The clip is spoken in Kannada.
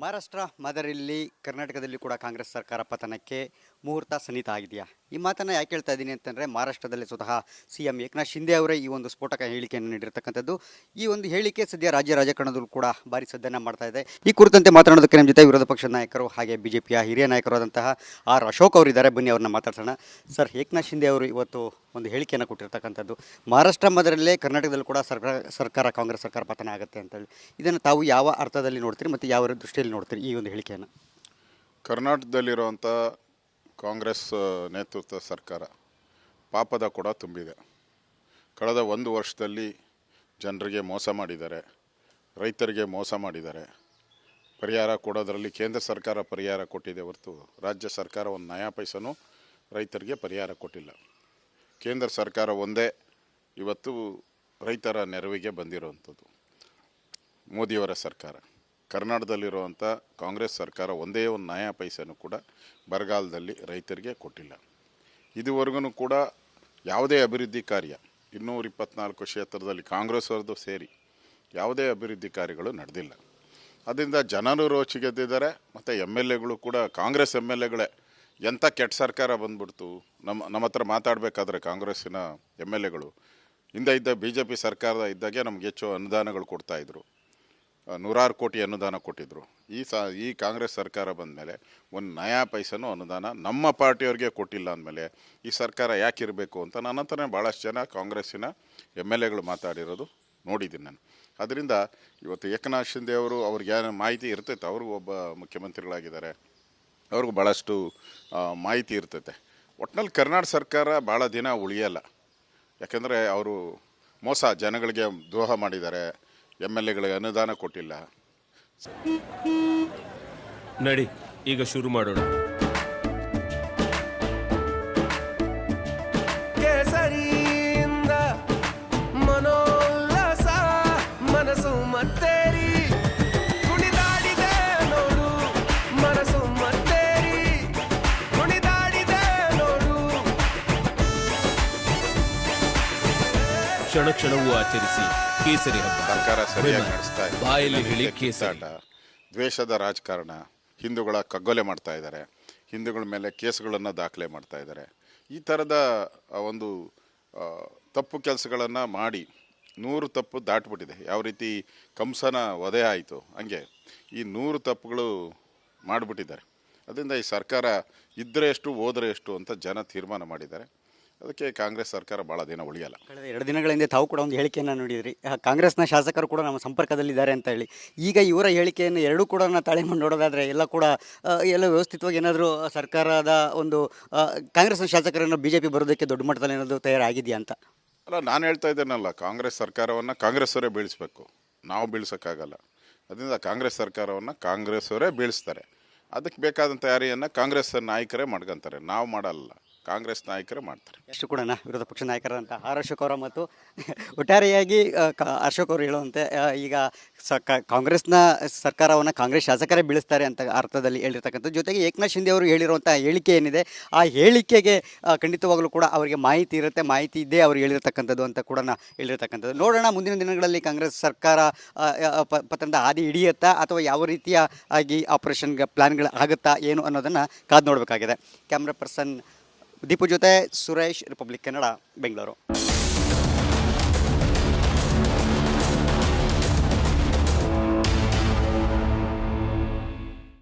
ಮಹಾರಾಷ್ಟ್ರ ಮಾದರಿಯಲ್ಲಿ ಕರ್ನಾಟಕದಲ್ಲಿ ಕೂಡ ಕಾಂಗ್ರೆಸ್ ಸರ್ಕಾರ ಪತನಕ್ಕೆ ಮುಹೂರ್ತ ಸನ್ನಿಹಿತ ಆಗಿದೆಯಾ? ಈ ಮಾತನ್ನು ಯಾಕೆ ಹೇಳ್ತಾ ಇದ್ದೀನಿ ಅಂತಂದರೆ, ಮಹಾರಾಷ್ಟ್ರದಲ್ಲಿ ಸ್ವತಃ CM ಏಕನಾಥ್ ಶಿಂದೆ ಅವರೇ ಈ ಒಂದು ಸ್ಫೋಟಕ ಹೇಳಿಕೆಯನ್ನು ನೀಡಿರ್ತಕ್ಕಂಥದ್ದು. ಈ ಒಂದು ಹೇಳಿಕೆ ಸದ್ಯ ರಾಜ್ಯ ರಾಜಕಾರಣದಲ್ಲೂ ಕೂಡ ಭಾರಿ ಸದ್ದನ್ನು ಮಾಡ್ತಾ ಇದೆ. ಈ ಕುರಿತಂತೆ ಮಾತನಾಡೋದಕ್ಕೆ ನಮ್ಮ ಜೊತೆ ವಿರೋಧ ಪಕ್ಷದ ನಾಯಕರು ಹಾಗೆ BJPಯ ಹಿರಿಯ ನಾಯಕರಾದಂತಹ ಅಶೋಕ್ ಅವರಿದ್ದಾರೆ. ಬನ್ನಿ ಅವ್ರನ್ನ ಮಾತಾಡ್ಸೋಣ. ಸರ್, ಏಕನಾಥ್ ಶಿಂದೆ ಅವರು ಇವತ್ತು ಒಂದು ಹೇಳಿಕೆಯನ್ನು ಕೊಟ್ಟಿರ್ತಕ್ಕಂಥದ್ದು, ಮಹಾರಾಷ್ಟ್ರ ಮಾದರಿಯಲ್ಲೇ ಕರ್ನಾಟಕದಲ್ಲೂ ಕೂಡ ಕಾಂಗ್ರೆಸ್ ಸರ್ಕಾರ ಪತನ ಆಗುತ್ತೆ ಅಂತೇಳಿ. ಇದನ್ನು ತಾವು ಯಾವ ಅರ್ಥದಲ್ಲಿ ನೋಡ್ತೀರಿ ಮತ್ತು ಯಾವ ದೃಷ್ಟಿಯಲ್ಲಿ ನೋಡ್ತೀರಿ ಈ ಒಂದು ಹೇಳಿಕೆಯನ್ನು? ಕರ್ನಾಟಕದಲ್ಲಿರುವಂಥ ಕಾಂಗ್ರೆಸ್ ನೇತೃತ್ವ ಸರ್ಕಾರ ಪಾಪದ ಕೂಡ ತುಂಬಿದೆ. ಕಳೆದ ಒಂದು ವರ್ಷದಲ್ಲಿ ಜನರಿಗೆ ಮೋಸ ಮಾಡಿದ್ದಾರೆ, ರೈತರಿಗೆ ಮೋಸ ಮಾಡಿದ್ದಾರೆ. ಪರಿಹಾರ ಕೊಡೋದರಲ್ಲಿ ಕೇಂದ್ರ ಸರ್ಕಾರ ಪರಿಹಾರ ಕೊಟ್ಟಿದೆ ಹೊರತು ರಾಜ್ಯ ಸರ್ಕಾರ ಒಂದು ನಯಾ ಪೈಸನೂ ರೈತರಿಗೆ ಪರಿಹಾರ ಕೊಟ್ಟಿಲ್ಲ. ಕೇಂದ್ರ ಸರ್ಕಾರ ಒಂದೇ ಇವತ್ತು ರೈತರ ನೆರವಿಗೆ ಬಂದಿರುವಂಥದ್ದು, ಮೋದಿಯವರ ಸರ್ಕಾರ. ಕರ್ನಾಟಕದಲ್ಲಿರುವಂಥ ಕಾಂಗ್ರೆಸ್ ಸರ್ಕಾರ ಒಂದೇ ಒಂದು ನಯಾ ಪೈಸೆನೂ ಕೂಡ ಬರಗಾಲದಲ್ಲಿ ರೈತರಿಗೆ ಕೊಟ್ಟಿಲ್ಲ. ಇದುವರೆಗೂ ಕೂಡ ಯಾವುದೇ ಅಭಿವೃದ್ಧಿ ಕಾರ್ಯ 224 ಕ್ಷೇತ್ರದಲ್ಲಿ ಕಾಂಗ್ರೆಸ್ ಅವ್ರದ್ದು ಸೇರಿ ಯಾವುದೇ ಅಭಿವೃದ್ಧಿ ಕಾರ್ಯಗಳು ನಡೆದಿಲ್ಲ. ಅದರಿಂದ ಜನರು ರೋಚಿಗೆದ್ದಿದ್ದಾರೆ. ಮತ್ತು MLAಗಳು ಕೂಡ ಕಾಂಗ್ರೆಸ್ MLAಗಳೇ ಎಂಥ ಕೆಟ್ಟ ಸರ್ಕಾರ ಬಂದ್ಬಿಡ್ತು, ನಮ್ಮ ಹತ್ರ ಮಾತಾಡಬೇಕಾದ್ರೆ ಕಾಂಗ್ರೆಸ್ಸಿನ MLAಗಳು ಹಿಂದೆ ಇದ್ದ BJP ಸರ್ಕಾರದ ಇದ್ದಾಗೆ ನಮ್ಗೆ ಹೆಚ್ಚು ಅನುದಾನಗಳು ಕೊಡ್ತಾಯಿದ್ರು, 100 ಕೋಟಿ ಅನುದಾನ ಕೊಟ್ಟಿದ್ದರು. ಈ ಕಾಂಗ್ರೆಸ್ ಸರ್ಕಾರ ಬಂದ ಮೇಲೆ ಒಂದು ನಯಾ ಪೈಸನೂ ಅನುದಾನ ನಮ್ಮ ಪಾರ್ಟಿಯವ್ರಿಗೆ ಕೊಟ್ಟಿಲ್ಲ ಅಂದಮೇಲೆ ಈ ಸರ್ಕಾರ ಯಾಕಿರಬೇಕು ಅಂತ ನನ್ನ ಹತ್ರನೇ ಭಾಳಷ್ಟು ಜನ ಕಾಂಗ್ರೆಸ್ಸಿನ MLAಗಳು ಮಾತಾಡಿರೋದು ನೋಡಿದ್ದೀನಿ ನಾನು. ಅದರಿಂದ ಇವತ್ತು ಏಕನಾಥ್ ಶಿಂದೆ ಅವರು ಅವ್ರಿಗೆ ಮಾಹಿತಿ ಇರ್ತೈತೆ, ಅವರು ಒಬ್ಬ ಮುಖ್ಯಮಂತ್ರಿಗಳಾಗಿದ್ದಾರೆ, ಅವ್ರಿಗೂ ಭಾಳಷ್ಟು ಮಾಹಿತಿ ಇರ್ತೈತೆ. ಒಟ್ಟಿನಲ್ಲಿ ಕರ್ನಾಟಕ ಸರ್ಕಾರ ಭಾಳ ದಿನ ಉಳಿಯಲ್ಲ. ಯಾಕೆಂದರೆ ಅವರು ಜನಗಳಿಗೆ ದ್ರೋಹ ಮಾಡಿದ್ದಾರೆ, MLAಗಳಿಗೆ ಅನುದಾನ ಕೊಟ್ಟಿಲ್ಲ. ನಡಿ ಈಗ ಶುರು ಮಾಡೋಣ. ಕೇಸರಿಯಿಂದ ಮನೋಲ್ಲಾಸ ಮನಸ್ಸು ಮತ್ತೇರಿ ಕುಣಿದಾಡಿದೆ ನೋಡು, ಮನಸ್ಸು ಮತ್ತೇರಿ ಕುಣಿದಾಡಿದೆ ನೋಡು. ಕ್ಷಣ ಕ್ಷಣವೂ ಆಚರಿಸಿ ಕೇಸರಿ ಹಬ್ಬ. ಸರ್ಕಾರ ಸರಿಯಾಗಿ ನಡೆಸ್ತಾ ಇದೆ. ಬಾಯಲ್ಲಿ ಹೇಳಿ ಕೇಸಾಟ, ದ್ವೇಷದ ರಾಜಕಾರಣ, ಹಿಂದೂಗಳ ಕಗ್ಗೊಲೆ ಮಾಡ್ತಾ ಇದ್ದಾರೆ, ಹಿಂದೂಗಳ ಮೇಲೆ ಕೇಸುಗಳನ್ನು ದಾಖಲೆ ಮಾಡ್ತಾ ಇದ್ದಾರೆ. ಈ ಥರದ ಒಂದು ತಪ್ಪು ಕೆಲಸಗಳನ್ನು ಮಾಡಿ 100 ತಪ್ಪು ದಾಟ್ಬಿಟ್ಟಿದೆ. ಯಾವ ರೀತಿ ಕಂಸನ ವಧೆ ಆಯಿತು ಹಂಗೆ ಈ 100 ತಪ್ಪುಗಳು ಮಾಡಿಬಿಟ್ಟಿದ್ದಾರೆ. ಅದರಿಂದ ಈ ಸರ್ಕಾರ ಇದ್ದರೆ ಎಷ್ಟು ಹೋದರೆ ಎಷ್ಟು ಅಂತ ಜನ ತೀರ್ಮಾನ ಮಾಡಿದ್ದಾರೆ. ಅದಕ್ಕೆ ಕಾಂಗ್ರೆಸ್ ಸರ್ಕಾರ ಭಾಳ ದಿನ ಉಳಿಯಲ್ಲ. ಕಳೆದ 2 ದಿನಗಳ ಹಿಂದೆ ತಾವು ಕೂಡ ಒಂದು ಹೇಳಿಕೆಯನ್ನು ನೋಡಿದ್ರಿ, ಕಾಂಗ್ರೆಸ್ನ ಶಾಸಕರು ಕೂಡ ನಮ್ಮ ಸಂಪರ್ಕದಲ್ಲಿದ್ದಾರೆ ಅಂತ ಹೇಳಿ. ಈಗ ಇವರ ಹೇಳಿಕೆಯನ್ನು ಎರಡೂ ಕೂಡ ತಾಳೆ ಮಾಡಿ ನೋಡೋದಾದರೆ ಎಲ್ಲ ಕೂಡ ಎಲ್ಲ ವ್ಯವಸ್ಥಿತವಾಗಿ ಏನಾದರೂ ಸರ್ಕಾರದ ಒಂದು ಕಾಂಗ್ರೆಸ್ನ ಶಾಸಕರನ್ನು BJP ಬರೋದಕ್ಕೆ ದೊಡ್ಡ ಮಟ್ಟದಲ್ಲಿ ಏನಾದರೂ ತಯಾರಾಗಿದೆಯಾ ಅಂತ? ಅಲ್ಲ, ನಾನು ಹೇಳ್ತಾ ಇದ್ದೇನಲ್ಲ, ಕಾಂಗ್ರೆಸ್ ಸರ್ಕಾರವನ್ನು ಕಾಂಗ್ರೆಸ್ಸವರೇ ಬೀಳಿಸ್ಬೇಕು, ನಾವು ಬೀಳ್ಸೋಕ್ಕಾಗಲ್ಲ. ಅದರಿಂದ ಕಾಂಗ್ರೆಸ್ ಸರ್ಕಾರವನ್ನು ಕಾಂಗ್ರೆಸ್ಸವರೇ ಬೀಳಿಸ್ತಾರೆ. ಅದಕ್ಕೆ ಬೇಕಾದಂಥ ತಯಾರಿಯನ್ನು ಕಾಂಗ್ರೆಸ್ ನಾಯಕರೇ ಮಾಡ್ಕೊತಾರೆ, ನಾವು ಮಾಡಲ್ಲ, ಕಾಂಗ್ರೆಸ್ ನಾಯಕರೇ ಮಾಡ್ತಾರೆ. ಎಷ್ಟು ಕೂಡ ವಿರೋಧ ಪಕ್ಷ ನಾಯಕರಾದಂಥ ಅಶೋಕ್ ಅವರ ಮತ್ತು ಒಟ್ಟಾರೆಯಾಗಿ ಅಶೋಕ್ ಅವರು ಹೇಳುವಂತೆ ಈಗ ಕಾಂಗ್ರೆಸ್ನ ಸರ್ಕಾರವನ್ನು ಕಾಂಗ್ರೆಸ್ ಶಾಸಕರೇ ಬೀಳಿಸ್ತಾರೆ ಅಂತ ಅರ್ಥದಲ್ಲಿ ಹೇಳಿರ್ತಕ್ಕಂಥದ್ದು. ಜೊತೆಗೆ ಏಕನಾಥ್ ಶಿಂದೆ ಅವರು ಹೇಳಿರುವಂಥ ಹೇಳಿಕೆ ಏನಿದೆ, ಆ ಹೇಳಿಕೆಗೆ ಖಂಡಿತವಾಗಲೂ ಕೂಡ ಅವರಿಗೆ ಮಾಹಿತಿ ಇರುತ್ತೆ, ಮಾಹಿತಿ ಇದ್ದೇ ಅವರು ಹೇಳಿರ್ತಕ್ಕಂಥದ್ದು ಅಂತ ಕೂಡ ಹೇಳಿರ್ತಕ್ಕಂಥದ್ದು. ನೋಡೋಣ ಮುಂದಿನ ದಿನಗಳಲ್ಲಿ ಕಾಂಗ್ರೆಸ್ ಸರ್ಕಾರ ಪತನದ ಹಾದಿ ಹಿಡಿಯುತ್ತಾ ಅಥವಾ ಯಾವ ರೀತಿಯ ಆಗಿ ಆಪರೇಷನ್ ಪ್ಲಾನ್ಗಳು ಆಗುತ್ತಾ ಏನು ಅನ್ನೋದನ್ನು ಕಾದು ನೋಡಬೇಕಾಗಿದೆ. ಕ್ಯಾಮ್ರಾ ಪರ್ಸನ್ ದೀಪು ಜೊತೆ ಸುರೇಶ್, ರಿಪಬ್ಲಿಕ್ ಕನ್ನಡ, ಬೆಂಗಳೂರು.